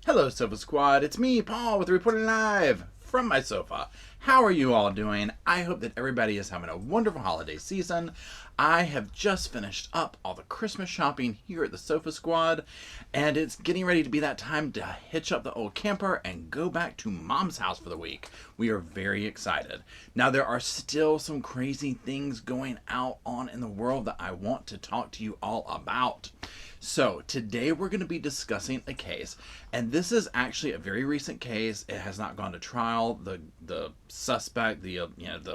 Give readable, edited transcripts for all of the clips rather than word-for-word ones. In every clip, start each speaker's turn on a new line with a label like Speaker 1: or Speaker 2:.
Speaker 1: Hello, Sofa Squad. It's me, Paul, with Reporting Live from my sofa. How are you all doing? I hope that everybody is having a wonderful holiday season. I have just finished up all the Christmas shopping here at the Sofa Squad, and it's getting ready to be that time to hitch up the old camper and go back to Mom's house for the week. We are very excited. Now, there are still some crazy things going on in the world that I want to talk to you all about. So today we're going to be discussing a case, and this is actually a very recent case. It has not gone to trial. The suspect, the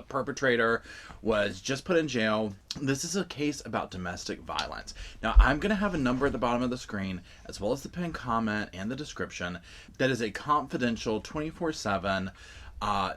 Speaker 1: perpetrator, was just put in jail. This is a case about domestic violence. Now, I'm going to have a number at the bottom of the screen, as well as the pinned comment and the description. That is a confidential 24/7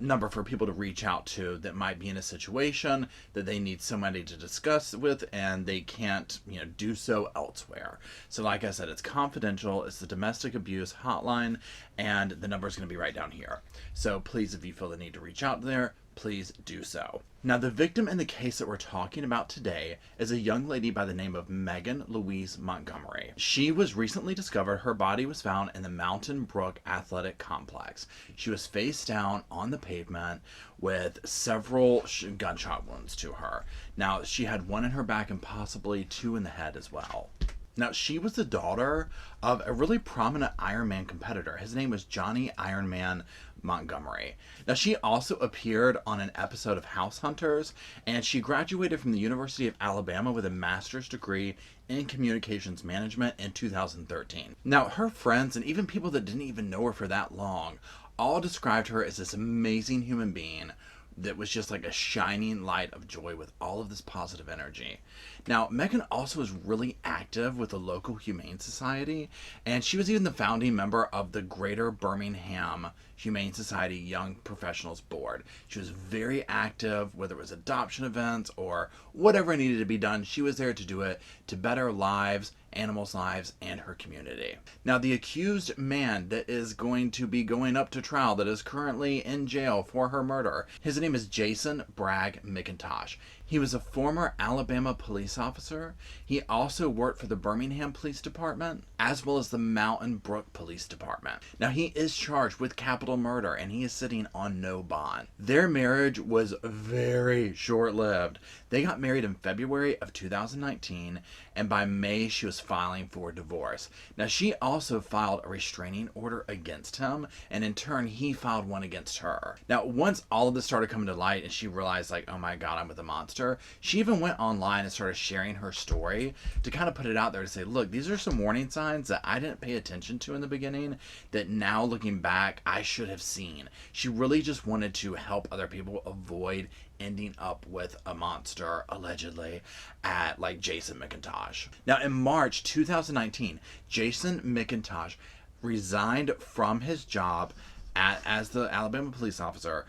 Speaker 1: number for people to reach out to that might be in a situation that they need somebody to discuss with and they can't do so elsewhere. So like I said, it's confidential. It's the domestic abuse hotline, and the number is going to be right down here. So please, if you feel the need to reach out there, please do so. Now, the victim in the case that we're talking about today is a young lady by the name of Megan Louise Montgomery. She was recently discovered. Her body was found in the Mountain Brook Athletic Complex. She was face down on the pavement with several gunshot wounds to her. Now, she had one in her back and possibly two in the head as well. Now, she was the daughter of a really prominent Ironman competitor. His name was Johnny Ironman Montgomery. Now, she also appeared on an episode of House Hunters, and she graduated from the University of Alabama with a master's degree in communications management in 2013. Now, her friends and even people that didn't even know her for that long all described her as this amazing human being that was just like a shining light of joy with all of this positive energy. Now, Megan also was really active with the local Humane Society, and she was even the founding member of the Greater Birmingham Humane Society Young Professionals Board. She was very active, whether it was adoption events or whatever needed to be done. She was there to do it to better lives, animals' lives, and her community. Now, the accused man that is going to be going up to trial, that is currently in jail for her murder, his name is Jason Bragg McIntosh. He was a former Alabama police officer. He also worked for the Birmingham Police Department, as well as the Mountain Brook Police Department. Now, he is charged with capital murder, and he is sitting on no bond. Their marriage was very short-lived. They got married in February of 2019, and by May, she was filing for divorce. Now, she also filed a restraining order against him, and in turn, he filed one against her. Now, once all of this started coming to light, and she realized, like, oh my God, I'm with a monster, she even went online and started sharing her story to kind of put it out there to say, look, these are some warning signs that I didn't pay attention to in the beginning that now looking back, I should have seen. She really just wanted to help other people avoid ending up with a monster, allegedly, at like Jason McIntosh. Now, in March 2019, Jason McIntosh resigned from his job as the Alabama police officer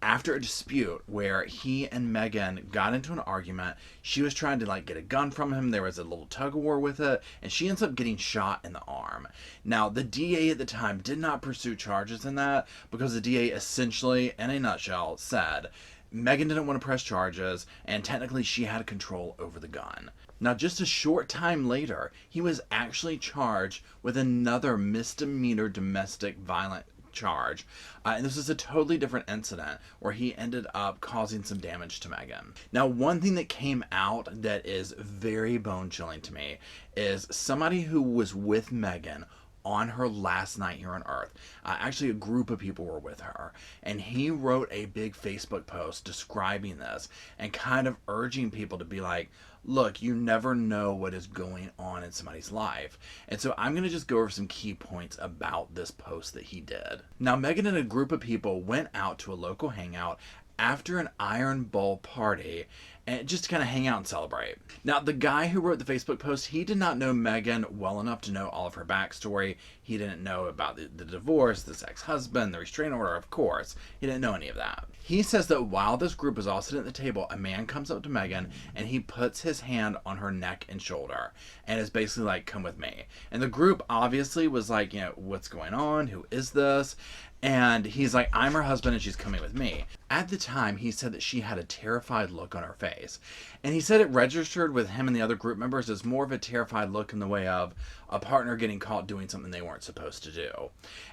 Speaker 1: after a dispute where he and Megan got into an argument. She was trying to get a gun from him. There was a little tug of war with it, and she ends up getting shot in the arm. Now, the DA at the time did not pursue charges in that because the DA essentially, in a nutshell, said Megan didn't want to press charges, and technically she had control over the gun. Now, just a short time later, he was actually charged with another misdemeanor domestic violence charge, and this is a totally different incident where he ended up causing some damage to Megan. Now, one thing that came out that is very bone-chilling to me is somebody who was with Megan on her last night here on Earth. Actually, a group of people were with her, and he wrote a big Facebook post describing this and kind of urging people to be like, look, you never know what is going on in somebody's life. And so I'm going to just go over some key points about this post that he did. Now, Megan and a group of people went out to a local hangout after an Iron Bowl party, and just to kind of hang out and celebrate. Now, the guy who wrote the Facebook post, he did not know Megan well enough to know all of her backstory. He didn't know about the divorce, this ex-husband, the restraining order, of course. He didn't know any of that. He says that while this group is all sitting at the table, a man comes up to Megan and he puts his hand on her neck and shoulder and is basically like, come with me. And the group obviously was like, what's going on? Who is this? And he's like, I'm her husband and she's coming with me. At the time, he said that she had a terrified look on her face. And he said it registered with him and the other group members as more of a terrified look in the way of, a partner getting caught doing something they weren't supposed to do.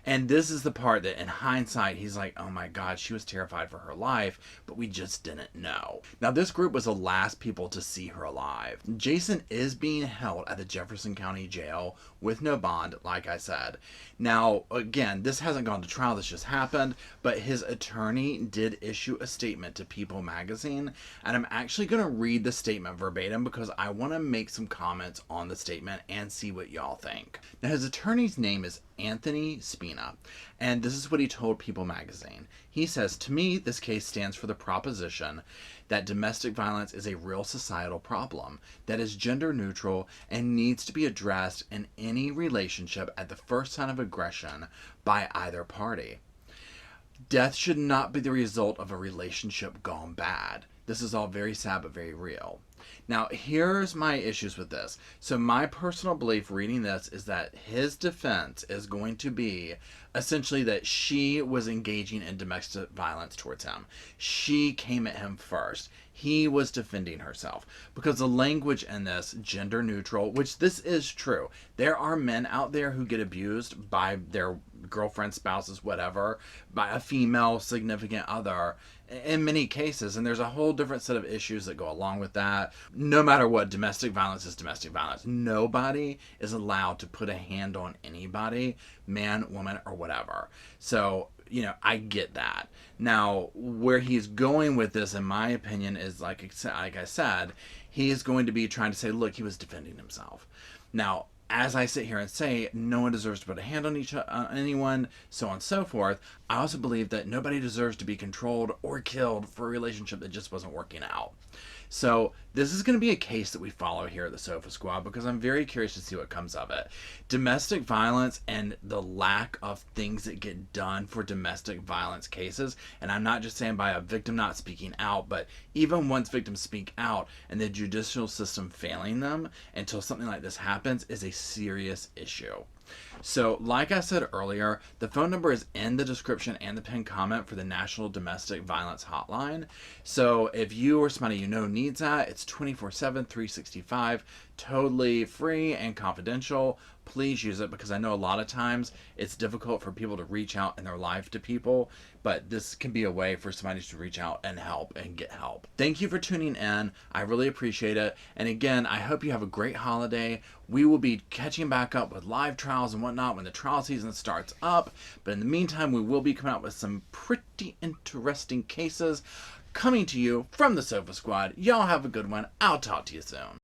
Speaker 1: And this is the part that in hindsight, he's like, oh my God, she was terrified for her life, but we just didn't know. Now, this group was the last people to see her alive. Jason is being held at the Jefferson County Jail with no bond, like I said. Now, again, this hasn't gone to trial, this just happened, but his attorney did issue a statement to People magazine, and I'm actually going to read the statement verbatim because I want to make some comments on the statement and see what y'all think. Now, his attorney's name is Anthony Spina, and this is what he told People magazine. He says, to me, this case stands for the proposition that domestic violence is a real societal problem that is gender neutral and needs to be addressed in any relationship at the first sign of aggression by either party. Death should not be the result of a relationship gone bad. This is all very sad but very real. Now, here's my issues with this. So my personal belief reading this is that his defense is going to be essentially that she was engaging in domestic violence towards him. She came at him first. He was defending herself. Because the language in this, gender neutral, which this is true. There are men out there who get abused by their girlfriends, spouses, whatever, by a female significant other in many cases, and there's a whole different set of issues that go along with that. No matter what, domestic violence is domestic violence. Nobody is allowed to put a hand on anybody, man, woman, or whatever. So, I get that. Now, where he's going with this, in my opinion, is like I said, he is going to be trying to say, look, he was defending himself. Now, as I sit here and say, no one deserves to put a hand on anyone, so on and so forth, I also believe that nobody deserves to be controlled or killed for a relationship that just wasn't working out. So this is going to be a case that we follow here at the Sofa Squad because I'm very curious to see what comes of it. Domestic violence and the lack of things that get done for domestic violence cases, and I'm not just saying by a victim not speaking out, but even once victims speak out and the judicial system failing them until something like this happens is a serious issue. So, like I said earlier, the phone number is in the description and the pinned comment for the National Domestic Violence Hotline. So, if you or somebody you know needs that, it's 24/7, 365, totally free and confidential. Please use it because I know a lot of times it's difficult for people to reach out in their life to people, but this can be a way for somebody to reach out and help and get help. Thank you for tuning in. I really appreciate it. And again, I hope you have a great holiday. We will be catching back up with live trials and whatnot when the trial season starts up. But in the meantime, we will be coming out with some pretty interesting cases coming to you from the Sofa Squad. Y'all have a good one. I'll talk to you soon.